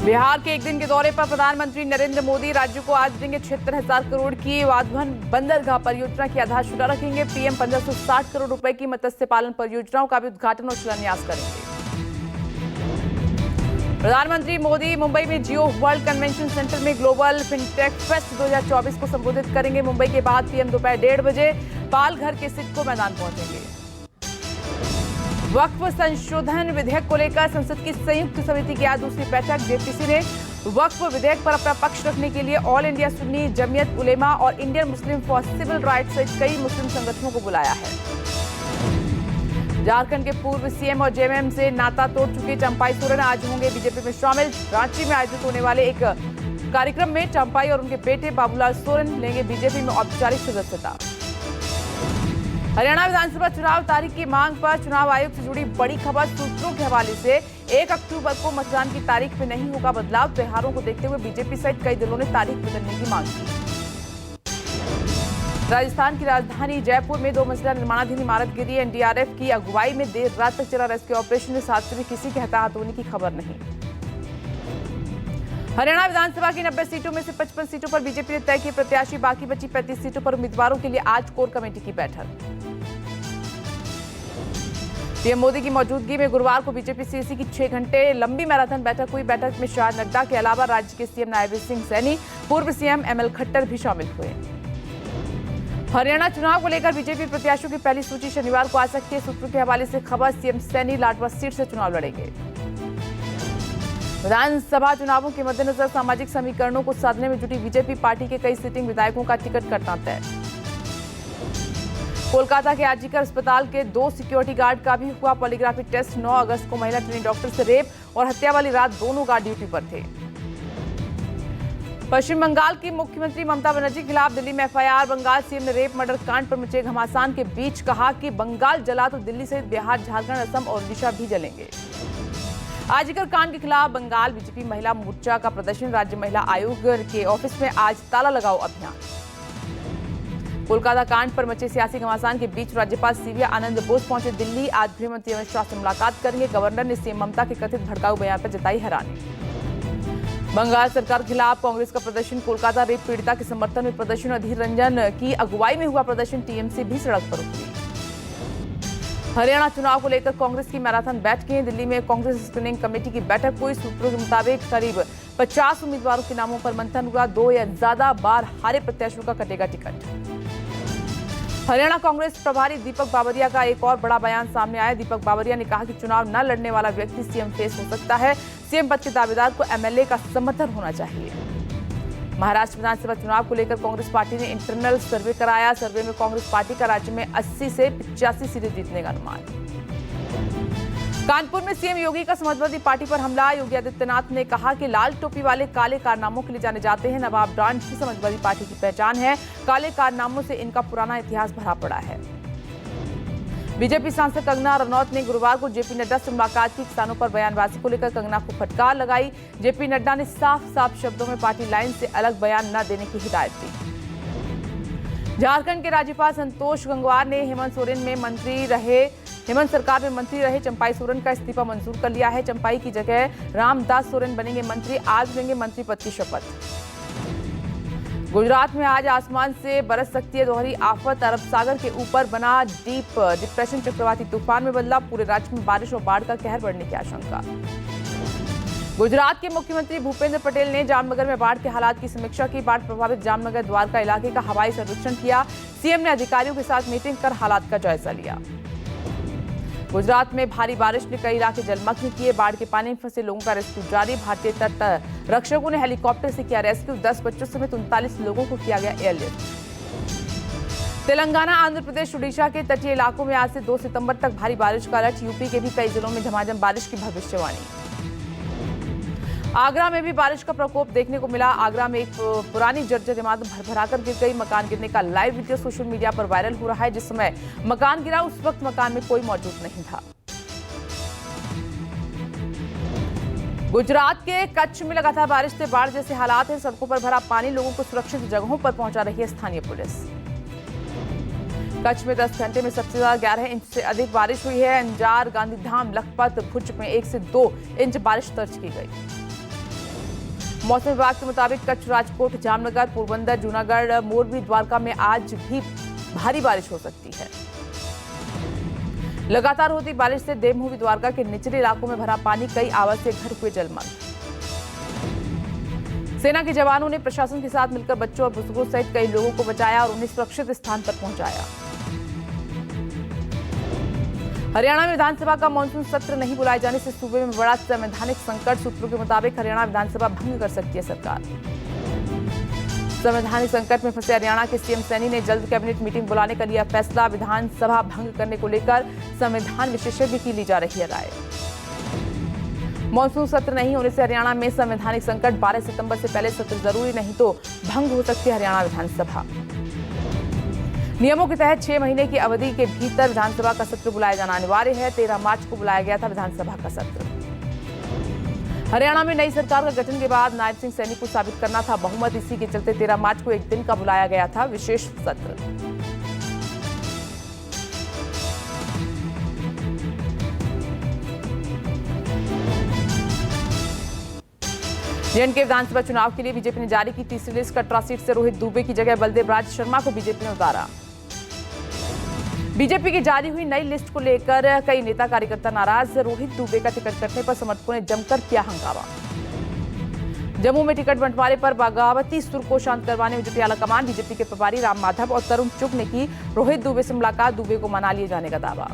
बिहार के एक दिन के दौरे पर प्रधानमंत्री नरेंद्र मोदी राज्य को आज देंगे 76,000 करोड़ की वाधवन बंदरगाह परियोजना की आधारशिला रखेंगे। पीएम 1560 करोड़ रुपए की मत्स्य पालन परियोजनाओं का भी उद्घाटन और शिलान्यास करेंगे। प्रधानमंत्री मोदी मुंबई में जियो वर्ल्ड कन्वेंशन सेंटर में ग्लोबल फिनटेक फेस्ट 2024 को संबोधित करेंगे। मुंबई के बाद पीएम दोपहर 1:30 बजे पालघर के सिडको मैदान पहुंचेंगे। वक्फ संशोधन विधेयक को लेकर संसद की संयुक्त समिति की आज दूसरी बैठक। जेपीसी ने वक्फ विधेयक पर अपना पक्ष रखने के लिए ऑल इंडिया सुन्नी जमीयत उलेमा और Indian Muslim for civil rights सहित कई मुस्लिम संगठनों को बुलाया है। झारखंड के पूर्व सीएम और जेएमएम से नाता तोड़ चुके चंपाई सोरेन आज होंगे बीजेपी में शामिल। रांची में आयोजित होने वाले एक कार्यक्रम में चंपाई और उनके बेटे बाबूलाल सोरेन लेंगे बीजेपी में औपचारिक सदस्यता। हरियाणा विधानसभा चुनाव तारीख की मांग पर चुनाव आयोग से जुड़ी बड़ी खबर। सूत्रों के हवाले से 1 अक्टूबर को मतदान की तारीख में नहीं होगा बदलाव। त्योहारों को देखते हुए बीजेपी सहित कई दलों ने तारीख बदलने की मांग की। राजस्थान की राजधानी जयपुर में 2 मंजिला निर्माणाधीन इमारत गिरी। एनडीआरएफ की अगुवाई में देर रात तक चला रेस्क्यू ऑपरेशन। इस हादसे में किसी के हताहत होने की खबर नहीं। हरियाणा विधानसभा की 90 सीटों में से 55 सीटों पर बीजेपी ने तय किए प्रत्याशी। बाकी बची 35 सीटों पर उम्मीदवारों के लिए आज कोर कमेटी की बैठक। पीएम मोदी की मौजूदगी में गुरुवार को बीजेपी सीईसी की 6 घंटे लंबी मैराथन बैठक हुई। बैठक में शाह नड्डा के अलावा राज्य के सीएम नायब सिंह सैनी, पूर्व सीएम एमएल खट्टर भी शामिल हुए। हरियाणा चुनाव को लेकर बीजेपी प्रत्याशियों की पहली सूची शनिवार को आ सकती है। सूत्रों के हवाले से खबर, सीएम सैनी लाडवा सीट से चुनाव लड़ेंगे। विधानसभा चुनावों के मद्देनजर सामाजिक समीकरणों को साधने में जुटी बीजेपी पार्टी के कई सिटिंग विधायकों का टिकट कटना तय। कोलकाता के आरजीकर अस्पताल के 2 सिक्योरिटी गार्ड का भी हुआ पॉलीग्राफी टेस्ट। 9 अगस्त को महिला ट्रेनी डॉक्टर से रेप और हत्या वाली रात दोनों गार्ड ड्यूटी पर थे। पश्चिम बंगाल की मुख्यमंत्री ममता बनर्जी के खिलाफ दिल्ली में एफआईआर। बंगाल सीएम ने रेप मर्डर कांड पर मचे घमासान के बीच कहा कि बंगाल जला तो दिल्ली सहित बिहार, झारखंड, असम और ओडिशा भी जलेंगे। आरजीकर कांड के खिलाफ बंगाल बीजेपी महिला मोर्चा का प्रदर्शन। राज्य महिला आयोग के ऑफिस में आज ताला लगाओ अभियान। कोलकाता कांड पर मचे सियासी घमासान के बीच राज्यपाल सीवी आनंद बोस पहुंचे दिल्ली। आज गृहमंत्री अमित शाह से मुलाकात करेंगे। गवर्नर ने सीएम ममता के कथित भड़काऊ बयान पर जताई हैरानी। बंगाल सरकार के खिलाफ कांग्रेस का प्रदर्शन। कोलकाता रेप पीड़िता के समर्थन में प्रदर्शन। अधीर रंजन की अगुवाई में हुआ प्रदर्शन। टीएमसी भी सड़क पर उतरी। हरियाणा चुनाव को लेकर कांग्रेस की मैराथन बैठकें। दिल्ली में कांग्रेस स्क्रीनिंग कमेटी की बैठक हुई। सूत्रों के मुताबिक करीब 50 उम्मीदवारों के नामों पर मंथन हुआ। 2 या ज्यादा बार हारे प्रत्याशियों का कटेगा टिकट। हरियाणा कांग्रेस प्रभारी दीपक बाबरिया का एक और बड़ा बयान सामने आया। दीपक बाबरिया ने कहा कि चुनाव न लड़ने वाला व्यक्ति सीएम फेस हो सकता है। सीएम पद के दावेदार को एमएलए का समर्थन होना चाहिए। महाराष्ट्र विधानसभा चुनाव को लेकर कांग्रेस पार्टी ने इंटरनल सर्वे कराया। सर्वे में कांग्रेस पार्टी का राज्य में 80 से 85 सीटें जीतने का अनुमान। कानपुर में सीएम योगी का समाजवादी पार्टी पर हमला। योगी आदित्यनाथ ने कहा कि लाल टोपी वाले काले कारनामों के लिए जाने जाते हैं। नवाब ब्रांड ही समाजवादी पार्टी की पहचान है। काले कारनामों से इनका पुराना इतिहास भरा पड़ा है। बीजेपी सांसद कंगना रनौत ने गुरुवार को जेपी नड्डा से मुलाकात की। किसानों पर बयानबाजी को लेकर कंगना को फटकार लगाई। जेपी नड्डा ने साफ साफ शब्दों में पार्टी लाइन से अलग बयान न देने की हिदायत दी। झारखंड के राज्यपाल संतोष गंगवार ने हेमंत सरकार में मंत्री रहे चंपाई सोरेन का इस्तीफा मंजूर कर लिया है। चंपाई की जगह रामदास सोरेन बनेंगे मंत्री। आज लेंगे मंत्री पद की शपथ। गुजरात में आज आसमान से बरस सकती है दोहरी आफत। अरब सागर के ऊपर बना डीप डिप्रेशन चक्रवाती तूफान में बदला। पूरे राज्य में बारिश और बाढ़ का कहर बढ़ने की आशंका। गुजरात के मुख्यमंत्री भूपेंद्र पटेल ने जामनगर में बाढ़ के हालात की समीक्षा की। बाढ़ प्रभावित जामनगर द्वारका इलाके का हवाई सर्वेक्षण किया। सीएम ने अधिकारियों के साथ मीटिंग कर हालात का जायजा लिया। गुजरात में भारी बारिश ने कई इलाके जलमग्न किए। बाढ़ के पानी में फंसे लोगों का रेस्क्यू जारी। भारतीय तट रक्षकों ने हेलीकॉप्टर से किया रेस्क्यू। 10 बच्चों समेत 39 लोगों को किया गया एयरलिफ्ट। तेलंगाना, आंध्र प्रदेश, ओडिशा के तटीय इलाकों में आज से 2 सितंबर तक भारी बारिश का अलर्ट। यूपी के भी कई जिलों में झमाझम बारिश की भविष्यवाणी। आगरा में भी बारिश का प्रकोप देखने को मिला। आगरा में एक पुरानी जर्जर इमारत भरभराकर गिर गई। मकान गिरने का लाइव वीडियो सोशल मीडिया पर वायरल हो रहा है। जिस समय मकान गिरा उस वक्त मकान में कोई मौजूद नहीं था। गुजरात के कच्छ में लगातार बारिश से बाढ़ जैसे हालात हैं। सड़कों पर भरा पानी। लोगों को सुरक्षित जगहों पर पहुंचा रही है स्थानीय पुलिस। कच्छ में 10 घंटे में सबसे ज्यादा 11 इंच से अधिक बारिश हुई है। अंजार, गांधीधाम, लखपत, भुज में 1 से 2 इंच बारिश दर्ज की गई। मौसम विभाग के मुताबिक कच्छ, राजकोट, जामनगर, पोरबंदर, जूनागढ़, मोरबी, द्वारका में आज भी भारी बारिश हो सकती है। लगातार होती बारिश से देवभूमि द्वारका के निचले इलाकों में भरा पानी, कई आवासीय घर हुए जलमग्न। सेना के जवानों ने प्रशासन के साथ मिलकर बच्चों और बुजुर्गों सहित कई लोगों को बचाया और उन्हें सुरक्षित स्थान पर पहुंचाया। हरियाणा में विधानसभा का मानसून सत्र नहीं बुलाए जाने से सूबे में बड़ा संवैधानिक संकट। सूत्रों के मुताबिक हरियाणा विधानसभा भंग कर सकती है सरकार। संवैधानिक संकट में फंसे हरियाणा के सीएम सैनी ने जल्द कैबिनेट मीटिंग बुलाने का लिया फैसला। विधानसभा भंग करने को लेकर संविधान विशेषज्ञ की ली जा रही है राय। मानसून सत्र नहीं होने से हरियाणा में संवैधानिक संकट। 12 सितंबर से पहले सत्र जरूरी, नहीं तो भंग हो सकती है हरियाणा विधानसभा। नियमों के तहत 6 महीने की अवधि के भीतर विधानसभा का सत्र बुलाया जाना अनिवार्य है। 13 मार्च को बुलाया गया था विधानसभा का सत्र। हरियाणा में नई सरकार का गठन के बाद नायब सिंह सैनी को साबित करना था बहुमत। इसी के चलते 13 मार्च को एक दिन का बुलाया गया था विशेष सत्र। जेएंडके विधानसभा चुनाव के लिए बीजेपी ने जारी की तीसरी लिस्ट। कटरा सीट से रोहित दुबे की जगह बलदेव राज शर्मा को बीजेपी ने उतारा। बीजेपी की जारी हुई नई लिस्ट को लेकर कई नेता कार्यकर्ता नाराज। रोहित दुबे का टिकट कटने पर समर्थकों ने जमकर किया हंगामा। जम्मू में टिकट बंटवारे पर बगावती सुर को शांत करवाने में जुटी आलाकमान। बीजेपी के प्रभारी राम माधव और तरुण चुग ने की रोहित दुबे से मुलाकात। दुबे को मना लिए जाने का दावा।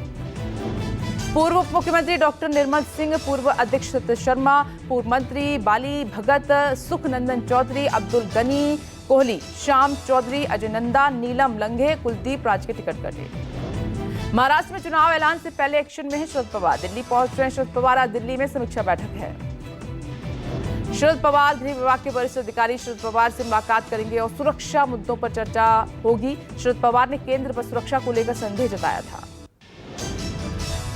पूर्व उप मुख्यमंत्री डॉक्टर निर्मल सिंह, पूर्व अध्यक्ष सतीश शर्मा, पूर्व मंत्री बाली भगत, सुखनंदन चौधरी, अब्दुल गनी कोहली, श्याम चौधरी, अजय नंदा, नीलम लंघे, कुलदीप राज के टिकट कटे। महाराष्ट्र में चुनाव ऐलान से पहले एक्शन में है शरद पवार। दिल्ली पहुंच रहे हैं शरद पवार। आज दिल्ली में समीक्षा बैठक है। शरद पवार गृह विभाग के वरिष्ठ अधिकारी शरद पवार से मुलाकात करेंगे और सुरक्षा मुद्दों पर चर्चा होगी। शरद पवार ने केंद्र पर सुरक्षा को लेकर संदेह जताया था।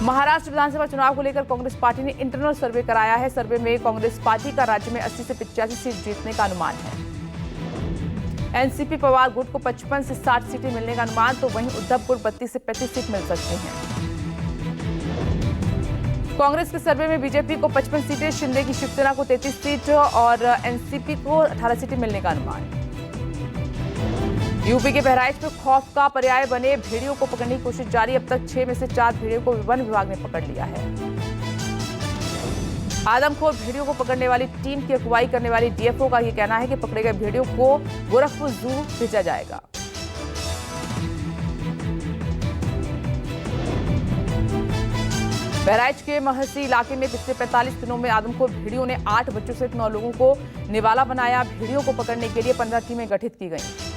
महाराष्ट्र विधानसभा चुनाव को लेकर कांग्रेस पार्टी ने इंटरनल सर्वे कराया है। सर्वे में कांग्रेस पार्टी का राज्य में 80 से 85 सीट जीतने का अनुमान है। एनसीपी पवार गुट को 55 से 60 सीटें मिलने का अनुमान, तो वहीं उद्धव को 32 से 35 सीट मिल सकती हैं। कांग्रेस के सर्वे में बीजेपी को 55 सीटें, शिंदे की शिवसेना को 33 सीट और एनसीपी को 18 सीटें मिलने का अनुमान। यूपी के बहराइच में खौफ का पर्याय बने भेड़ियों को पकड़ने की कोशिश जारी। अब तक 6 में से 4 भेड़ियों को वन विभाग ने पकड़ लिया है। आदमखोर भेड़ियों को पकड़ने वाली टीम की अगुवाई करने वाली डीएफओ का यह कहना है कि पकड़े गए भेड़ियों को गोरखपुर जू भेजा जाएगा। बहराइच के महसी इलाके में पिछले 45 दिनों में आदमखोर भेड़ियों ने 8 बच्चों सहित 9 लोगों को निवाला बनाया। भेड़ियों को पकड़ने के लिए 15 टीमें गठित की गईं।